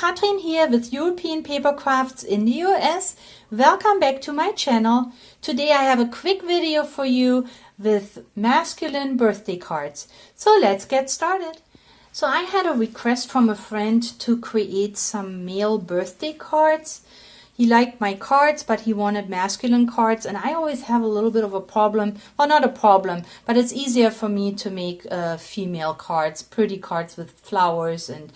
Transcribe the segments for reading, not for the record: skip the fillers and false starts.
Katrin here with European Paper Crafts in the US. Welcome back to my channel. Today I have a quick video for you with masculine birthday cards. So let's get started. So I had a request from a friend to create some male birthday cards. He liked my cards, but he wanted masculine cards, and I always have a little bit of a problem. Well, not a problem, but it's easier for me to make female cards, pretty cards with flowers and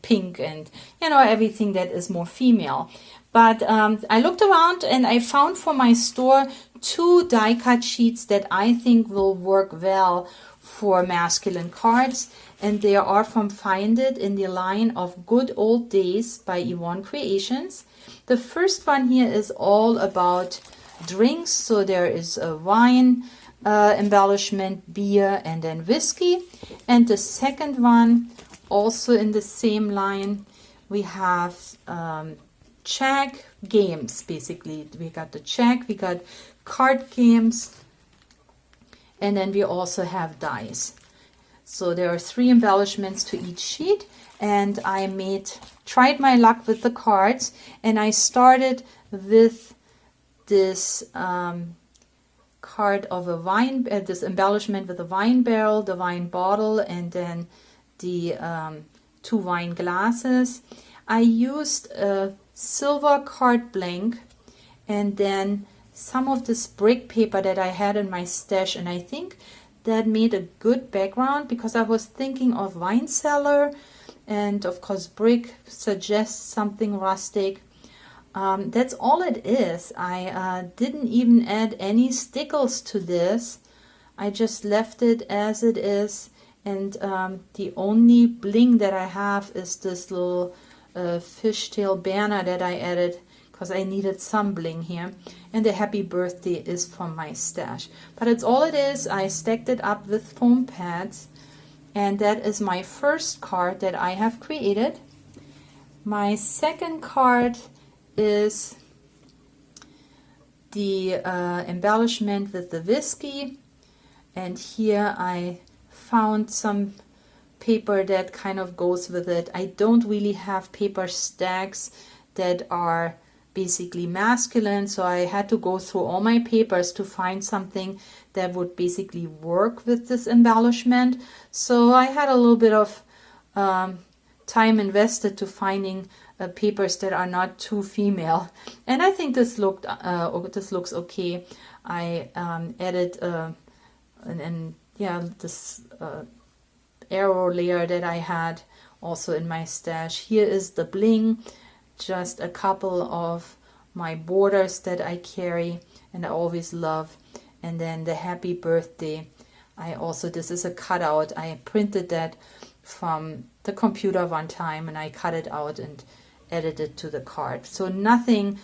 pink and, you know, everything that is more female. But I looked around and I found for my store 2 die cut sheets that I think will work well for masculine cards, and they are from Find It in the line of Good Old Days by Yvonne Creations. The first one here is all about drinks, so there is a wine embellishment, beer, and then whiskey. And the second one, also in the same line, we have check games. Basically, we got the check, we got card games, and then we also have dice. So there are 3 embellishments to each sheet, and I tried my luck with the cards, and I started with this card of a wine, this embellishment with a wine barrel, the wine bottle, and then the 2 wine glasses. I used a silver card blank and then some of this brick paper that I had in my stash, and I think that made a good background because I was thinking of wine cellar, and of course brick suggests something rustic. That's all it is. I didn't even add any stickles to this. I just left it as it is, and the only bling that I have is this little fishtail banner that I added because I needed some bling here, and the happy birthday is from my stash. But it's all it is. I stacked it up with foam pads, and that is my first card that I have created. My second card is the embellishment with the whiskey, and here I found some paper that kind of goes with it. I don't really have paper stacks that are basically masculine, so I had to go through all my papers to find something that would basically work with this embellishment. So I had a little bit of time invested to finding papers that are not too female, and I think this looks okay. I added this arrow layer that I had also in my stash. Here is the bling, just a couple of my borders that I carry and I always love, and then the happy birthday. This is a cutout. I printed that from the computer one time and I cut it out and added it to the card. So nothing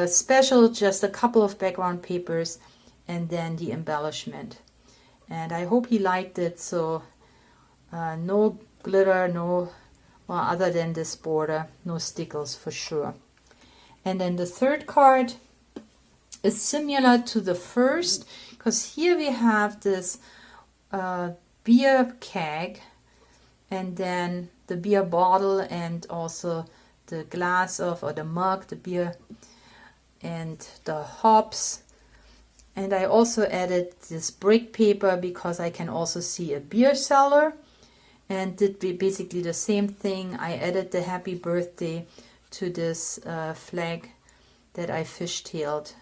special, just a couple of background papers and then the embellishment. And I hope he liked it. So no glitter, other than this border, no stickles for sure. And then the third card is similar to the first, because here we have this beer keg, and then the beer bottle, and also the glass or the mug, the beer, and the hops. And I also added this brick paper because I can also see a beer cellar, and did basically the same thing. I added the happy birthday to this flag that I fishtailed,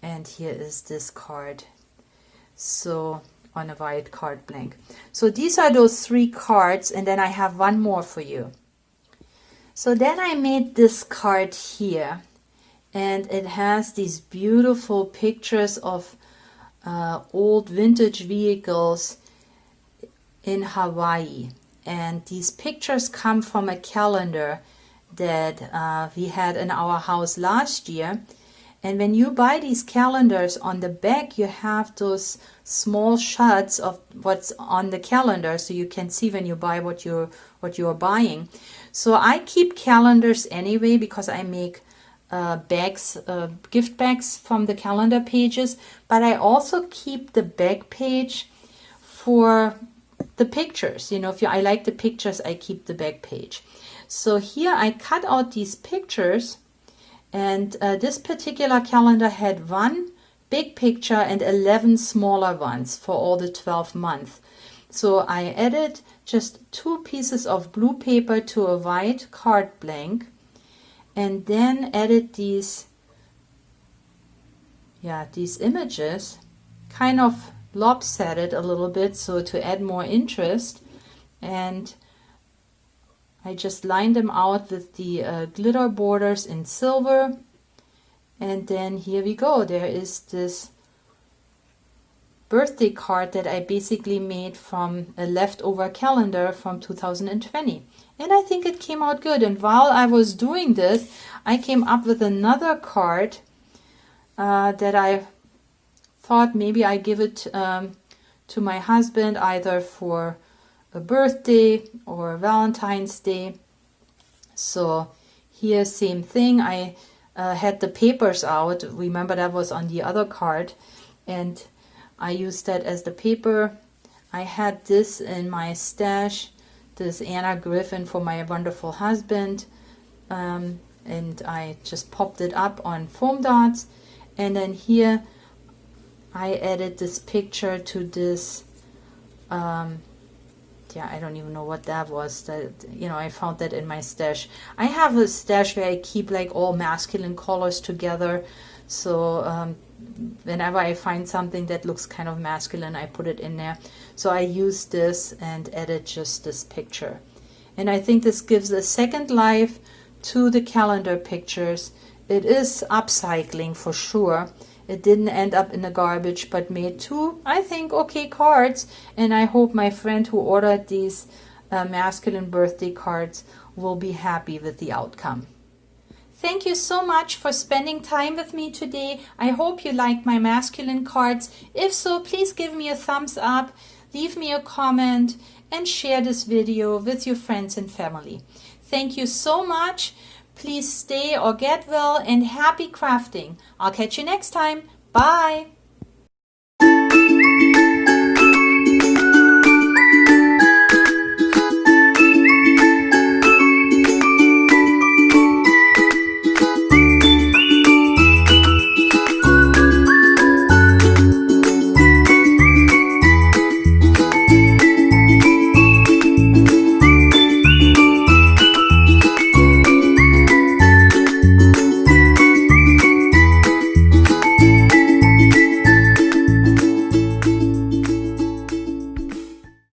and here is this card, so on a white card blank. So these are those 3 cards, and then I have one more for you. So then I made this card here, and it has these beautiful pictures of old vintage vehicles in Hawaii, and these pictures come from a calendar that we had in our house last year. And when you buy these calendars, on the back you have those small shots of what's on the calendar, so you can see when you buy what you're buying. So I keep calendars anyway because I make bags, gift bags from the calendar pages, but I also keep the back page for the pictures. You know, I like the pictures, I keep the back page. So here I cut out these pictures, and this particular calendar had one big picture and 11 smaller ones for all the 12 months. So I added just 2 pieces of blue paper to a white card blank, and then added these images, kind of lopsided a little bit, so to add more interest. And I just lined them out with the glitter borders in silver. And then here we go. There is this birthday card that I basically made from a leftover calendar from 2020. And I think it came out good. And while I was doing this, I came up with another card that I thought maybe I give it to my husband, either for a birthday or Valentine's Day. So here, same thing. I had the papers out. Remember, that was on the other card, and I used that as the paper. I had this in my stash, this Anna Griffin for my wonderful husband, and I just popped it up on foam dots. And then here I added this picture to this, I don't even know what that was. I found that in my stash. I have a stash where I keep like all masculine colors together. So whenever I find something that looks kind of masculine, I put it in there. So I used this and added just this picture. And I think this gives a second life to the calendar pictures. It is upcycling for sure. It didn't end up in the garbage, but made 2, I think, okay cards. And I hope my friend who ordered these masculine birthday cards will be happy with the outcome. Thank you so much for spending time with me today. I hope you liked my masculine cards. If so, please give me a thumbs up, leave me a comment, and share this video with your friends and family. Thank you so much. Please stay or get well and happy crafting. I'll catch you next time. Bye.